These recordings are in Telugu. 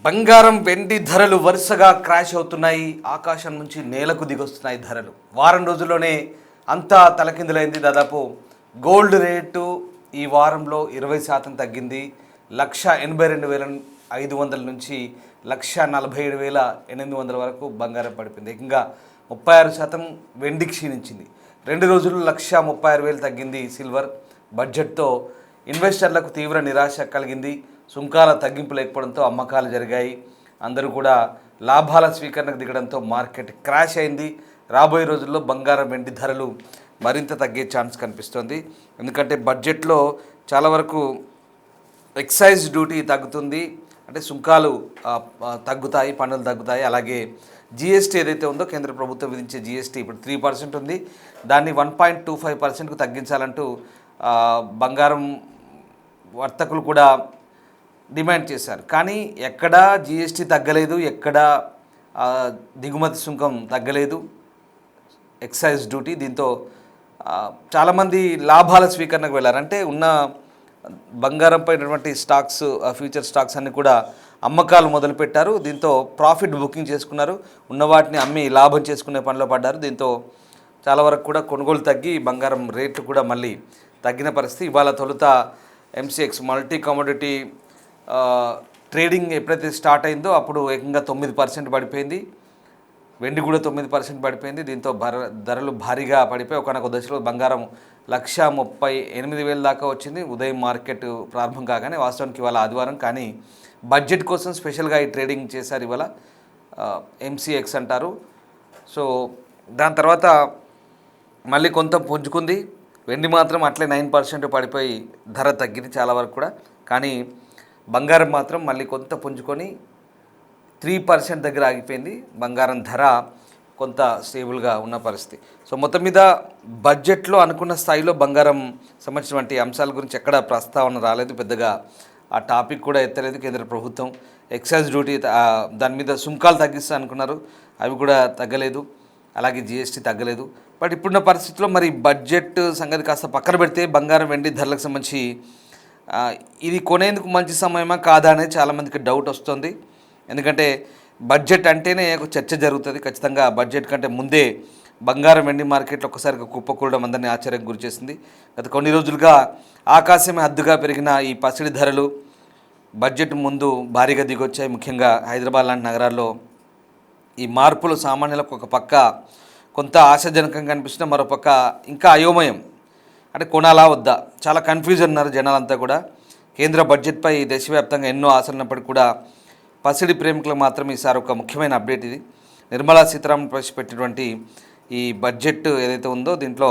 బంగారం వెండి ధరలు వరుసగా క్రాష్ అవుతున్నాయి. ఆకాశం నుంచి నేలకు దిగొస్తున్నాయి ధరలు. వారం రోజుల్లోనే అంతా తలకిందులైంది. దాదాపు గోల్డ్ రేటు ఈ వారంలో 20% తగ్గింది. 1,82,500 నుంచి 1,47,800 వరకు బంగారం పడిపోయింది. ఏకంగా 36% వెండి క్షీణించింది. 2 రోజులు 1,36,000 తగ్గింది సిల్వర్. బడ్జెట్తో ఇన్వెస్టర్లకు తీవ్ర నిరాశ కలిగింది. సుంకాల తగ్గింపు లేకపోవడంతో అమ్మకాలు జరిగాయి. అందరూ కూడా లాభాల స్వీకరణకు దిగడంతో మార్కెట్ క్రాష్ అయింది. రాబోయే రోజుల్లో బంగారం వెండి ధరలు మరింత తగ్గే ఛాన్స్ కనిపిస్తోంది. ఎందుకంటే బడ్జెట్లో చాలా వరకు ఎక్సైజ్ డ్యూటీ తగ్గుతుంది, అంటే సుంకాలు తగ్గుతాయి, పన్నులు తగ్గుతాయి. అలాగే జిఎస్టీ ఏదైతే ఉందో కేంద్ర ప్రభుత్వం విధించే జిఎస్టీ ఇప్పుడు 3% ఉంది, దాన్ని 1.25%కు తగ్గించాలంటూ బంగారం వర్తకులు కూడా డిమాండ్ చేశారు. కానీ ఎక్కడా జిఎస్టీ తగ్గలేదు, ఎక్కడా దిగుమతి సుంకం తగ్గలేదు, ఎక్సైజ్ డ్యూటీ. దీంతో చాలామంది లాభాల స్వీకరణకు వెళ్ళారు. అంటే ఉన్న బంగారంపై ఉన్నటువంటి స్టాక్స్, ఫ్యూచర్ స్టాక్స్ అన్నీ కూడా అమ్మకాలు మొదలుపెట్టారు. దీంతో ప్రాఫిట్ బుకింగ్ చేసుకున్నారు, ఉన్న వాటిని అమ్మి లాభం చేసుకునే పనిలో పడ్డారు. దీంతో చాలా వరకు కూడా కొనుగోలు తగ్గి బంగారం రేట్లు కూడా మళ్ళీ తగ్గిన పరిస్థితి. ఇవాళ తొలుత ఎంసీఎక్స్ మల్టీ కమోడిటీ ట్రేడింగ్ ఎప్పుడైతే స్టార్ట్ అయిందో అప్పుడు ఏకంగా 9% పడిపోయింది. వెండి కూడా 9% పడిపోయింది. దీంతో ధరలు భారీగా పడిపోయి ఒకనొక దశలో బంగారం 1,38,000 దాకా వచ్చింది ఉదయం మార్కెట్ ప్రారంభం కాగానే. వాస్తవానికి ఇవాళ ఆదివారం, కానీ బడ్జెట్ కోసం స్పెషల్గా ఈ ట్రేడింగ్ చేశారు ఇవాళ. ఎంసీఎక్స్ అంటారు. సో దాని తర్వాత మళ్ళీ కొంత పుంజుకుంది. వెండి మాత్రం అట్లే 9% పడిపోయి ధర తగ్గింది చాలా వరకు కూడా. కానీ బంగారం మాత్రం మళ్ళీ కొంత పుంజుకొని 3% దగ్గర ఆగిపోయింది. బంగారం ధర కొంత స్టేబుల్గా ఉన్న పరిస్థితి. సో మొత్తం మీద బడ్జెట్లో అనుకున్న స్థాయిలో బంగారం సంబంధించినటువంటి అంశాల గురించి ఎక్కడ ప్రస్తావన రాలేదు, పెద్దగా ఆ టాపిక్ కూడా ఎత్తలేదు కేంద్ర ప్రభుత్వం. ఎక్సైజ్ డ్యూటీ దాని మీద సుంకాలు తగ్గిస్తా అనుకున్నారు, అవి కూడా తగ్గలేదు. అలాగే జిఎస్టీ తగ్గలేదు. బట్ ఇప్పుడున్న పరిస్థితుల్లో మరి బడ్జెట్ సంగతి కాస్త పక్కన పెడితే బంగారం వెండి ధరలకు సంబంధించి ఇది కొనేందుకు మంచి సమయమా కాదా అనేది చాలామందికి డౌట్ వస్తుంది. ఎందుకంటే బడ్జెట్ అంటేనే ఒక చర్చ జరుగుతుంది. ఖచ్చితంగా బడ్జెట్ కంటే ముందే బంగారం వెండి మార్కెట్లో ఒక్కసారిగా కుప్పకూడడం అందరినీ ఆశ్చర్యానికి గురిచేసింది. గత కొన్ని రోజులుగా ఆకాశమే హద్దుగా పెరిగిన ఈ పసిడి ధరలు బడ్జెట్ ముందు భారీగా దిగొచ్చాయి. ముఖ్యంగా హైదరాబాద్ లాంటి నగరాల్లో ఈ మార్పులు సామాన్యులకు ఒక పక్క కొంత ఆశాజనకంగా కనిపిస్తున్న, మరోపక్క ఇంకా అయోమయం. అంటే కొనాలా వద్దా, చాలా కన్ఫ్యూజన్ ఉన్నారు జనాలంతా కూడా. కేంద్ర బడ్జెట్పై దేశవ్యాప్తంగా ఎన్నో ఆశలున్నప్పటికీ కూడా పసిడి ప్రేమికులకు మాత్రం ఈసారి ఒక ముఖ్యమైన అప్డేట్ ఇది. నిర్మలా సీతారామన్ ప్రవేశపెట్టినటువంటి ఈ బడ్జెట్ ఏదైతే ఉందో దీంట్లో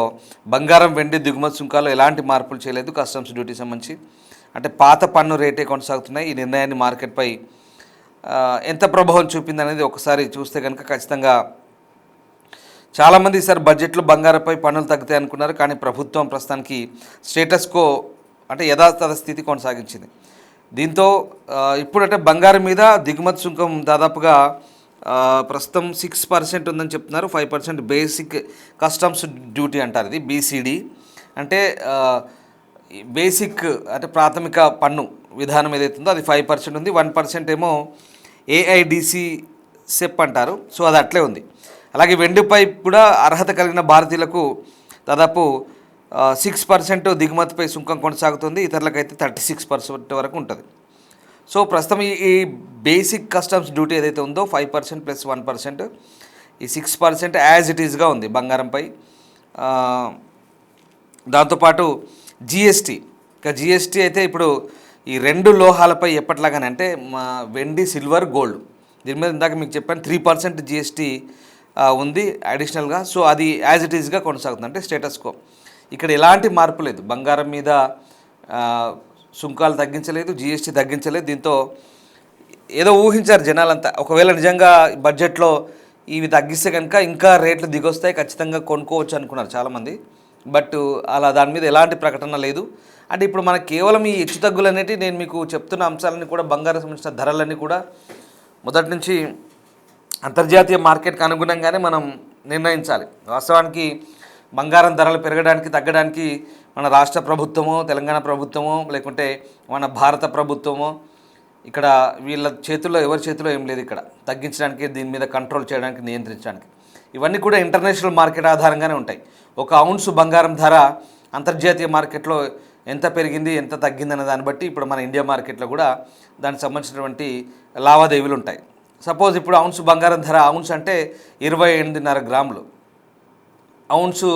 బంగారం వెండి దిగుమతి సుంకాలు ఎలాంటి మార్పులు చేయలేదు. కస్టమ్స్ డ్యూటీ సంబంధించి అంటే పాత పన్ను రేటే కొనసాగుతున్నాయి. ఈ నిర్ణయాన్ని మార్కెట్పై ఎంత ప్రభావం చూపింది అనేది ఒకసారి చూస్తే కనుక ఖచ్చితంగా చాలామంది ఈసారి బడ్జెట్లో బంగారంపై పన్నులు తగ్గుతాయి అనుకున్నారు. కానీ ప్రభుత్వం ప్రస్తుతానికి స్టేటస్ కో అంటే యథాతథ స్థితి కొనసాగించింది. దీంతో ఇప్పుడంటే బంగారం మీద దిగుమతి సుంకం దాదాపుగా ప్రస్తుతం 6% ఉందని చెప్తున్నారు. 5% బేసిక్ కస్టమ్స్ డ్యూటీ అంటారు, ఇది బీసీడీ. అంటే బేసిక్ అంటే ప్రాథమిక పన్ను విధానం ఏదైతే ఉందో అది 5% ఉంది. 1% ఏమో ఏఐడిసి సెప్ అంటారు. సో అది అట్లే ఉంది. అలాగే వెండిపై కూడా అర్హత కలిగిన భారతీయులకు దాదాపు 6% దిగుమతిపై సుంకం కొనసాగుతుంది. ఇతరులకైతే 36% వరకు ఉంటుంది. సో ప్రస్తుతం ఈ బేసిక్ కస్టమ్స్ డ్యూటీ ఏదైతే ఉందో 5% + 1%, ఈ 6% యాజ్ ఇట్ ఈజ్గా ఉంది బంగారంపై. దాంతోపాటు జిఎస్టీ, ఇక జిఎస్టీ అయితే ఇప్పుడు ఈ 2 లోహాలపై ఎప్పటిలాగానే అంటే వెండి, సిల్వర్, గోల్డ్, దీని మీద ఇందాక మీకు చెప్పాను 3% జిఎస్టీ ఉంది అడిషనల్గా. సో అది యాజ్ ఇట్ ఈజ్గా కొనసాగుతుంది, అంటే స్టేటస్ కో. ఇక్కడ ఎలాంటి మార్పు లేదు. బంగారం మీద సుంకాలు తగ్గించలేదు, జిఎస్టీ తగ్గించలేదు. దీంతో ఏదో ఊహించారు జనాలంతా, ఒకవేళ నిజంగా బడ్జెట్లో ఇవి తగ్గిస్తే కనుక ఇంకా రేట్లు దిగొస్తాయి, ఖచ్చితంగా కొనుక్కోవచ్చు అనుకున్నారు చాలామంది. బట్ అలా దాని మీద ఎలాంటి ప్రకటన లేదు. అంటే ఇప్పుడు మనకు కేవలం ఈ హెచ్చు తగ్గులు అనేవి నేను మీకు చెప్తున్న అంశాలన్నీ కూడా బంగారం సంబంధించిన ధరలన్నీ కూడా మొదటి నుంచి అంతర్జాతీయ మార్కెట్కి అనుగుణంగానే మనం నిర్ణయించాలి. వాస్తవానికి బంగారం ధరలు పెరగడానికి తగ్గడానికి మన రాష్ట్ర ప్రభుత్వమో, తెలంగాణ ప్రభుత్వమో, లేకుంటే మన భారత ప్రభుత్వమో ఇక్కడ వీళ్ళ చేతుల్లో ఎవరి చేతిలో ఏం లేదు. ఇక్కడ తగ్గించడానికి, దీని మీద కంట్రోల్ చేయడానికి, నియంత్రించడానికి ఇవన్నీ కూడా ఇంటర్నేషనల్ మార్కెట్ ఆధారంగానే ఉంటాయి. ఒక ఔన్స్ బంగారం ధర అంతర్జాతీయ మార్కెట్లో ఎంత పెరిగింది, ఎంత తగ్గింది అనే దాన్ని బట్టి ఇప్పుడు మన ఇండియా మార్కెట్లో కూడా దానికి సంబంధించినటువంటి లావాదేవీలు ఉంటాయి. సపోజ్ ఇప్పుడు ఔన్స్ బంగారం ధర, ఔన్స్ అంటే 28.5 గ్రాములు ఔన్సు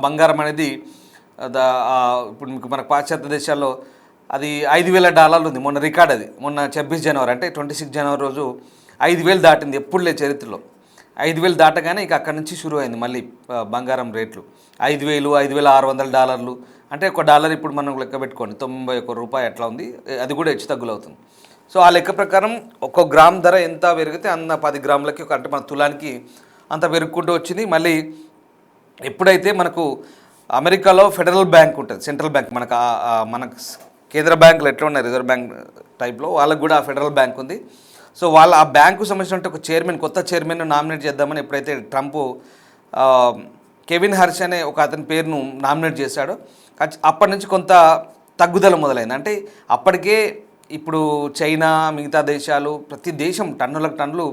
బంగారం అనేది ఇప్పుడు మీకు మన పాశ్చాత్య దేశాల్లో అది $5,000 ఉంది. మొన్న రికార్డ్ అది, మొన్న 26 జనవరి అంటే 26 జనవరి రోజు 5,000 దాటింది. ఎప్పుడు లేదు చరిత్రలో. 5,000 దాటగానే ఇక అక్కడి నుంచి షురూ అయింది మళ్ళీ బంగారం రేట్లు. 5,000, $5,600 అంటే ఒక డాలర్ ఇప్పుడు మనం లెక్క పెట్టుకోండి, 91 రూపాయి అట్లా ఉంది. అది కూడా హెచ్చు తగ్గులు అవుతుంది. సో ఆ లెక్క ప్రకారం ఒక్కో గ్రామ్ ధర ఎంత పెరిగితే అన్న 10 గ్రాములకి అంటే మన తులానికి అంత పెరుగుకుంటూ వచ్చింది. మళ్ళీ ఎప్పుడైతే మనకు అమెరికాలో ఫెడరల్ బ్యాంక్ ఉంటుంది, సెంట్రల్ బ్యాంక్, మనకు కేంద్ర బ్యాంకులు ఎట్లా ఉన్నాయి రిజర్వ్ బ్యాంక్ టైప్లో, వాళ్ళకు కూడా ఆ ఫెడరల్ బ్యాంక్ ఉంది. సో వాళ్ళ ఆ బ్యాంకు సంబంధించిన ఒక చైర్మన్, కొత్త చైర్మన్ నామినేట్ చేద్దామని ఎప్పుడైతే ట్రంప్ కెవిన్ హర్ష్ అనే ఒక అతని పేరును నామినేట్ చేశాడో అప్పటి నుంచి కొంత తగ్గుదల మొదలైంది. అంటే అప్పటికే ఇప్పుడు చైనా, మిగతా దేశాలు, ప్రతి దేశం టన్నులకు టన్నులు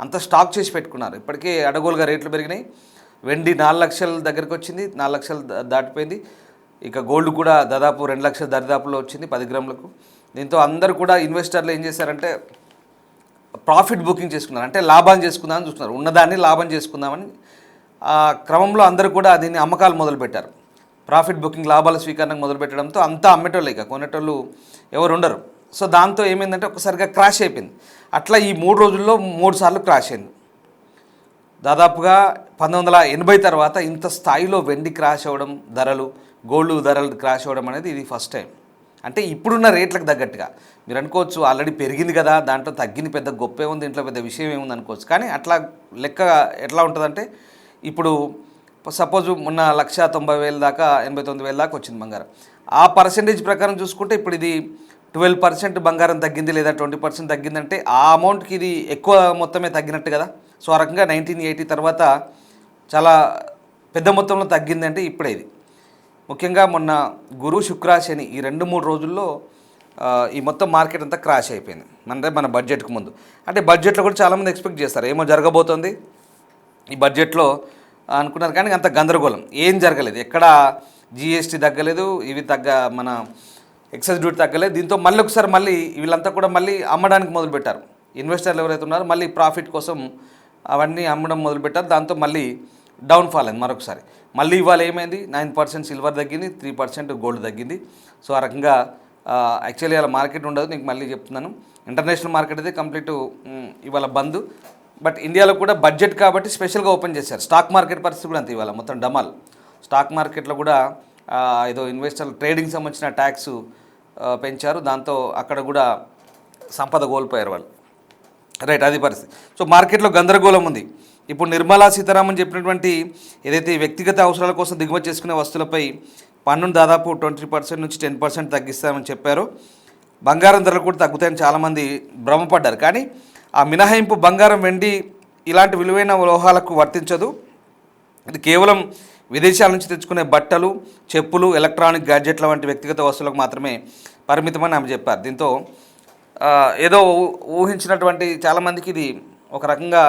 అంత స్టాక్ చేసి పెట్టుకున్నారు. ఇప్పటికే అడగోలుగా రేట్లు పెరిగినాయి. వెండి 4 లక్షల దగ్గరికి వచ్చింది, 4 లక్షలు దాటిపోయింది. ఇక గోల్డ్ కూడా దాదాపు 2 లక్షల దరిదాపులో వచ్చింది 10 గ్రాములకు. దీంతో అందరూ కూడా ఇన్వెస్టర్లు ఏం చేశారంటే ప్రాఫిట్ బుకింగ్ చేసుకున్నారు, అంటే లాభం చేసుకుందామని చూస్తున్నారు. ఉన్నదాన్ని లాభం చేసుకుందామని క్రమంలో అందరూ కూడా దీన్ని అమ్మకాలు మొదలుపెట్టారు. ప్రాఫిట్ బుకింగ్, లాభాల స్వీకరణకు మొదలుపెట్టడంతో అంతా అమ్మేటోళ్ళు, ఇక కొనేటోళ్ళు ఎవరు ఉండరు. సో దాంతో ఏమైందంటే ఒకసారిగా క్రాష్ అయిపోయింది. అట్లా ఈ 3 రోజుల్లో 3 సార్లు క్రాష్ అయింది. దాదాపుగా 1980 తర్వాత ఇంత స్థాయిలో వెండి క్రాష్ అవ్వడం, ధరలు, గోల్డ్ ధరలు క్రాష్ అవ్వడం అనేది ఇది ఫస్ట్ టైం. అంటే ఇప్పుడున్న రేట్లకు తగ్గట్టుగా మీరు అనుకోవచ్చు, ఆల్రెడీ పెరిగింది కదా, దాంట్లో తగ్గింది, పెద్ద గొప్పే ఉంది, ఇంట్లో పెద్ద విషయం ఏముంది అనుకోవచ్చు. కానీ అట్లా లెక్క ఎట్లా ఉంటుందంటే ఇప్పుడు సపోజ్ మొన్న 1,90,000 దాకా 89,000 దాకా వచ్చింది బంగారం. ఆ పర్సెంటేజ్ ప్రకారం చూసుకుంటే ఇప్పుడు ఇది 12% బంగారం తగ్గింది లేదా 20% తగ్గిందంటే ఆ అమౌంట్కి ఇది ఎక్కువ మొత్తమే తగ్గినట్టు కదా. సో ఆ రకంగా 1980 తర్వాత చాలా పెద్ద మొత్తంలో తగ్గిందంటే ఇప్పుడే ఇది. ముఖ్యంగా మొన్న గురు, శుక్ర, శని ఈ 2-3 రోజుల్లో ఈ మొత్తం మార్కెట్ అంతా క్రాష్ అయిపోయింది. అంటే మన బడ్జెట్కి ముందు, అంటే బడ్జెట్లో కూడా చాలామంది ఎక్స్పెక్ట్ చేస్తారు ఏమో జరగబోతోంది ఈ బడ్జెట్లో అనుకున్నారు. కానీ అంత గందరగోళం ఏం జరగలేదు. ఎక్కడ జిఎస్టీ తగ్గలేదు, ఇవి మన ఎక్సైజ్ డ్యూటీ తగ్గలేదు. దీంతో మళ్ళీ ఒకసారి మళ్ళీ వీళ్ళంతా కూడా మళ్ళీ అమ్మడానికి మొదలుపెట్టారు. ఇన్వెస్టర్లు ఎవరైతే ఉన్నారో మళ్ళీ ప్రాఫిట్ కోసం అవన్నీ అమ్మడం మొదలుపెట్టారు. దాంతో మళ్ళీ డౌన్ఫాల్ అయింది మరొకసారి. మళ్ళీ ఇవాళ ఏమైంది, 9% సిల్వర్ తగ్గింది, 3% గోల్డ్ తగ్గింది. సో ఆ రకంగా యాక్చువల్లీ అలా మార్కెట్ ఉండదు, నీకు మళ్ళీ చెప్తున్నాను. ఇంటర్నేషనల్ మార్కెట్ అయితే కంప్లీట్ ఇవాళ బంద్. బట్ ఇండియాలో కూడా బడ్జెట్ కాబట్టి స్పెషల్గా ఓపెన్ చేశారు. స్టాక్ మార్కెట్ పరిస్థితి కూడా అంతే, ఇవాళ మొత్తం డమాల్. స్టాక్ మార్కెట్లో కూడా ఏదో ఇన్వెస్టర్లు ట్రేడింగ్ సంబంధించిన ట్యాక్స్ పెంచారు. దాంతో అక్కడ కూడా సంపద కోల్పోయారు వాళ్ళు. రైట్, అది పరిస్థితి. సో మార్కెట్లో గందరగోళం ఉంది. ఇప్పుడు నిర్మలా సీతారామన్ చెప్పినటువంటి ఏదైతే వ్యక్తిగత అవసరాల కోసం దిగుమతి చేసుకునే వస్తువులపై పన్నును దాదాపు 20% నుంచి 10% తగ్గిస్తామని చెప్పారు. బంగారం ధరలు కూడా తగ్గుతాయని చాలామంది భ్రమపడ్డారు. కానీ ఆ మినహాయింపు బంగారం, వెండి ఇలాంటి విలువైన లోహాలకు వర్తించదు. ఇది కేవలం విదేశాల నుంచి తెచ్చుకునే బట్టలు, చెప్పులు, ఎలక్ట్రానిక్ గ్యాడ్జెట్ల వంటి వ్యక్తిగత వస్తువులకు మాత్రమే పరిమితమని ఆమె చెప్పారు. దీంతో ఏదో ఊహించినటువంటి చాలామందికి ఇది ఒక రకంగా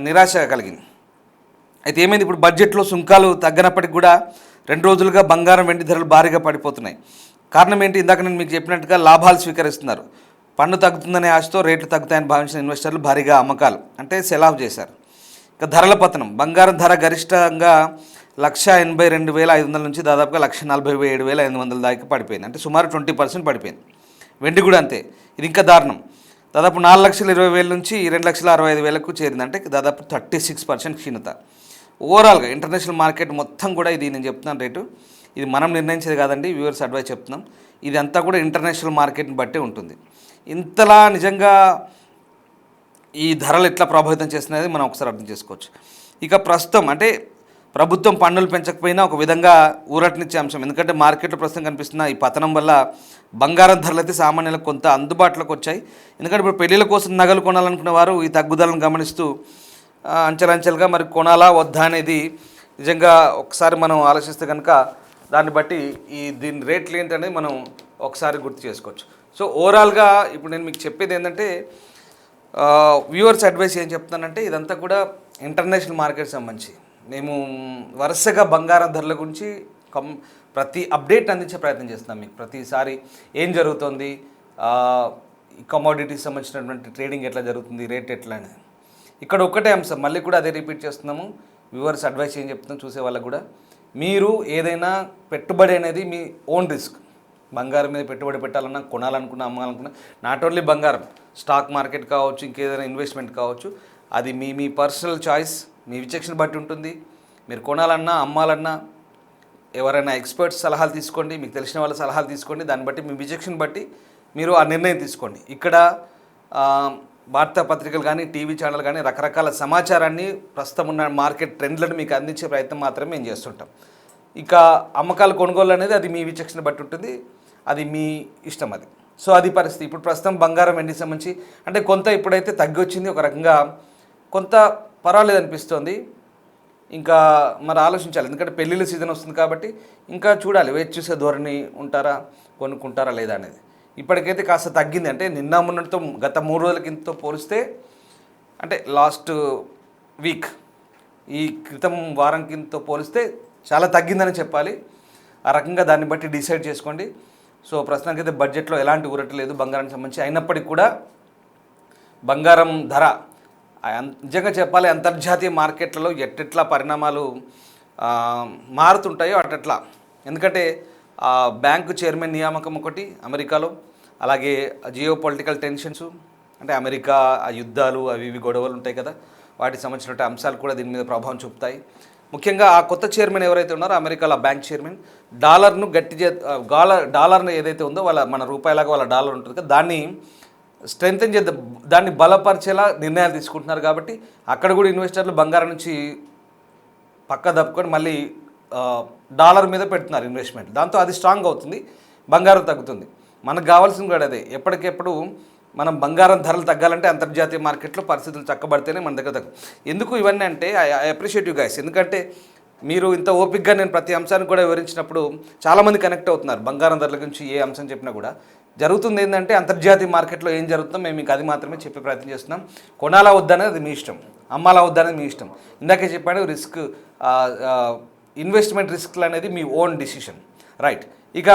నిరాశ కలిగింది. అయితే ఏమైంది, ఇప్పుడు బడ్జెట్లో సుంకాలు తగ్గనప్పటికి కూడా 2 రోజులుగా బంగారం, వెండి ధరలు భారీగా పడిపోతున్నాయి. కారణం ఏంటి, ఇందాక నేను మీకు చెప్పినట్టుగా లాభాలు స్వీకరిస్తున్నారు. పన్ను తగ్గుతుందనే ఆశతో రేట్లు తగ్గుతాయని భావించిన ఇన్వెస్టర్లు భారీగా అమ్మకాలు అంటే సెల్ ఆఫ్ చేశారు. ఇక ధరల పతనం, బంగారం ధర గరిష్టంగా 1,82,500 నుంచి దాదాపుగా 1,47,500 దాకా పడిపోయింది. అంటే సుమారు 20% పడిపోయింది. వెండి కూడా అంతే, ఇది ఇంకా దారుణం. దాదాపు 4,20,000 నుంచి 2,65,000కు చేరింది. అంటే దాదాపు 36% క్షీణత. ఓవరాల్గా ఇంటర్నేషనల్ మార్కెట్ మొత్తం కూడా ఇది నేను చెప్తున్నాను రేటు, ఇది మనం నిర్ణయించేది కాదండి, వ్యూవర్స్ అడ్వైస్ చెప్తున్నాం. ఇది అంతా కూడా ఇంటర్నేషనల్ మార్కెట్ని బట్టే ఉంటుంది. ఇంతలా నిజంగా ఈ ధరలు ఎట్లా ప్రభావితం చేస్తున్నది మనం ఒకసారి అర్థం చేసుకోవచ్చు. ఇక ప్రస్తుతం అంటే ప్రభుత్వం పన్నులు పెంచకపోయినా ఒక విధంగా ఊరటనిచ్చే అంశం. ఎందుకంటే మార్కెట్లో ప్రస్తుతం కనిపిస్తున్న ఈ పతనం వల్ల బంగారం ధరలు అయితే సామాన్యులకు కొంత అందుబాటులోకి వచ్చాయి. ఎందుకంటే ఇప్పుడు పెళ్లిళ్ళ కోసం నగలు కొనాలనుకునే వారు ఈ తగ్గుదలను గమనిస్తూ అంచెలంచెలుగా మరి కొనాలా వద్దా అనేది నిజంగా ఒకసారి మనం ఆలోచిస్తే కనుక దాన్ని బట్టి దీని రేట్లు ఏంటనేది మనం ఒకసారి గుర్తు చేసుకోవచ్చు. సో ఓవరాల్గా ఇప్పుడు నేను మీకు చెప్పేది ఏంటంటే వ్యూవర్స్ అడ్వైస్ ఏం చెప్తానంటే ఇదంతా కూడా ఇంటర్నేషనల్ మార్కెట్ సంబంధించి మేము వరుసగా బంగారం ధరల గురించి ప్రతి అప్డేట్ అందించే ప్రయత్నం చేస్తున్నాం మీకు. ప్రతిసారి ఏం జరుగుతుంది, కమోడిటీస్ సంబంధించినటువంటి ట్రేడింగ్ ఎట్లా జరుగుతుంది, రేట్ ఎట్లా అనేది. ఇక్కడ ఒక్కటే అంశం, మళ్ళీ కూడా అదే రిపీట్ చేస్తున్నాము. వ్యూవర్స్ అడ్వైస్ ఏం చెప్తున్నాం చూసే వాళ్ళకు కూడా, మీరు ఏదైనా పెట్టుబడి అనేది మీ ఓన్ రిస్క్. బంగారం మీద పెట్టుబడి పెట్టాలన్నా, కొనాలనుకున్నా, అమ్మాలనుకున్నా, నాట్ ఓన్లీ బంగారం, స్టాక్ మార్కెట్ కావచ్చు, ఇంకేదైనా ఇన్వెస్ట్మెంట్ కావచ్చు, అది మీ పర్సనల్ చాయిస్, మీ విచక్షణ బట్టి ఉంటుంది. మీరు కొనాలన్నా, అమ్మాలన్నా ఎవరైనా ఎక్స్పర్ట్స్ సలహాలు తీసుకోండి, మీకు తెలిసిన వాళ్ళ సలహాలు తీసుకోండి. దాన్ని బట్టి మీ విచక్షణ బట్టి మీరు ఆ నిర్ణయం తీసుకోండి. ఇక్కడ వార్తాపత్రికలు కానీ, టీవీ ఛానల్ కానీ రకరకాల సమాచారాన్ని, ప్రస్తుతం ఉన్న మార్కెట్ ట్రెండ్లను మీకు అందించే ప్రయత్నం మాత్రమే మేము చేస్తుంటాం. ఇక అమ్మకాలు కొనుగోలు అనేది అది మీ విచక్షణ బట్టి ఉంటుంది, అది మీ ఇష్టం అది. సో అది పరిస్థితి. ఇప్పుడు ప్రస్తుతం బంగారం వెండికి సంబంధించి అంటే కొంత ఇప్పుడైతే తగ్గి వచ్చింది, ఒక రకంగా కొంత పర్వాలేదు అనిపిస్తుంది. ఇంకా మరి ఆలోచించాలి, ఎందుకంటే పెళ్ళిళ్ళ సీజన్ వస్తుంది కాబట్టి ఇంకా చూడాలి, వేచి చూసే ధోరణి ఉంటారా, కొనుక్కుంటారా లేదా అనేది. ఇప్పటికైతే కాస్త తగ్గింది, అంటే నిన్న మొన్నటితో గత 3 రోజుల కిందతో పోలిస్తే, అంటే లాస్ట్ వీక్ ఈ క్రితం వారం కిందతో పోలిస్తే చాలా తగ్గిందని చెప్పాలి. ఆ రకంగా దాన్ని బట్టి డిసైడ్ చేసుకోండి. సో ప్రస్తుతానికైతే బడ్జెట్లో ఎలాంటి ఊరట లేదు బంగారానికి సంబంధించి. అయినప్పటికీ కూడా బంగారం ధర నిజంగా చెప్పాలి, అంతర్జాతీయ మార్కెట్లలో ఎట్టెట్లా పరిణామాలు మారుతుంటాయో అట్టట్లా. ఎందుకంటే బ్యాంకు చైర్మన్ నియామకం ఒకటి అమెరికాలో, అలాగే జియో పొలిటికల్ టెన్షన్స్, అంటే అమెరికా ఆ యుద్ధాలు అవి ఇవి గొడవలు ఉంటాయి కదా, వాటికి సంబంధించిన అంశాలు కూడా దీని మీద ప్రభావం చూపుతాయి. ముఖ్యంగా ఆ కొత్త చైర్మన్ ఎవరైతే ఉన్నారో అమెరికాలో బ్యాంక్ చైర్మన్, డాలర్ను డాలర్ను ఏదైతే ఉందో మన రూపాయలాగా వాళ్ళ డాలర్ ఉంటుంది కదా, దాన్ని స్ట్రెంగ్తెన్ చేద్దాం, దాన్ని బలపరిచేలా నిర్ణయాలు తీసుకుంటున్నారు. కాబట్టి అక్కడ కూడా ఇన్వెస్టర్లు బంగారం నుంచి పక్క దప్పుకొని మళ్ళీ డాలర్ మీద పెడుతున్నారు ఇన్వెస్ట్మెంట్. దాంతో అది స్ట్రాంగ్ అవుతుంది, బంగారం తగ్గుతుంది. మనకు కావాల్సింది కూడా అదే, ఎప్పటికెప్పుడు మనం బంగారం ధరలు తగ్గాలంటే అంతర్జాతీయ మార్కెట్లో పరిస్థితులు చక్కబడితేనే మన దగ్గర ఎందుకు ఇవన్నీ అంటే ఐ అప్రిషియేట్ యూ గైస్. ఎందుకంటే మీరు ఇంత ఓపిక్గా నేను ప్రతి అంశాన్ని కూడా వివరించినప్పుడు చాలామంది కనెక్ట్ అవుతున్నారు. బంగారం ధరల గురించి ఏ అంశం చెప్పినా కూడా జరుగుతుంది ఏంటంటే అంతర్జాతీయ మార్కెట్లో ఏం జరుగుతుందో మేము మీకు అది మాత్రమే చెప్పే ప్రయత్నం చేస్తున్నాం. కొనాలా వద్దనేది అది మీ ఇష్టం, అమ్మాలా వద్దనేది మీ ఇష్టం. ఇందాకే చెప్పాను, రిస్క్ ఇన్వెస్ట్మెంట్ రిస్క్లు అనేది మీ ఓన్ డిసిషన్, రైట్. ఇక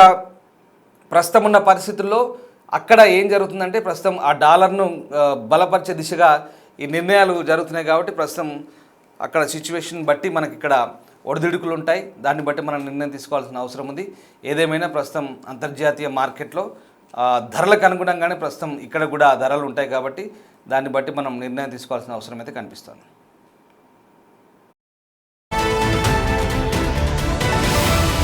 ప్రస్తుతం ఉన్న పరిస్థితుల్లో అక్కడ ఏం జరుగుతుందంటే, ప్రస్తుతం ఆ డాలర్ను బలపరిచే దిశగా ఈ నిర్ణయాలు జరుగుతున్నాయి. కాబట్టి ప్రస్తుతం అక్కడ సిచ్యువేషన్ బట్టి మనకి ఇక్కడ ఒడిదుడుకులు ఉంటాయి, దాన్ని బట్టి మనం నిర్ణయం తీసుకోవాల్సిన అవసరం ఉంది. ఏదేమైనా ప్రస్తుతం అంతర్జాతీయ మార్కెట్లో ధరలకు అనుగుణంగానే ప్రస్తుతం ఇక్కడ కూడా ధరలు ఉంటాయి. కాబట్టి దాన్ని బట్టి మనం నిర్ణయం తీసుకోవాల్సిన అవసరం అయితే కనిపిస్తుంది.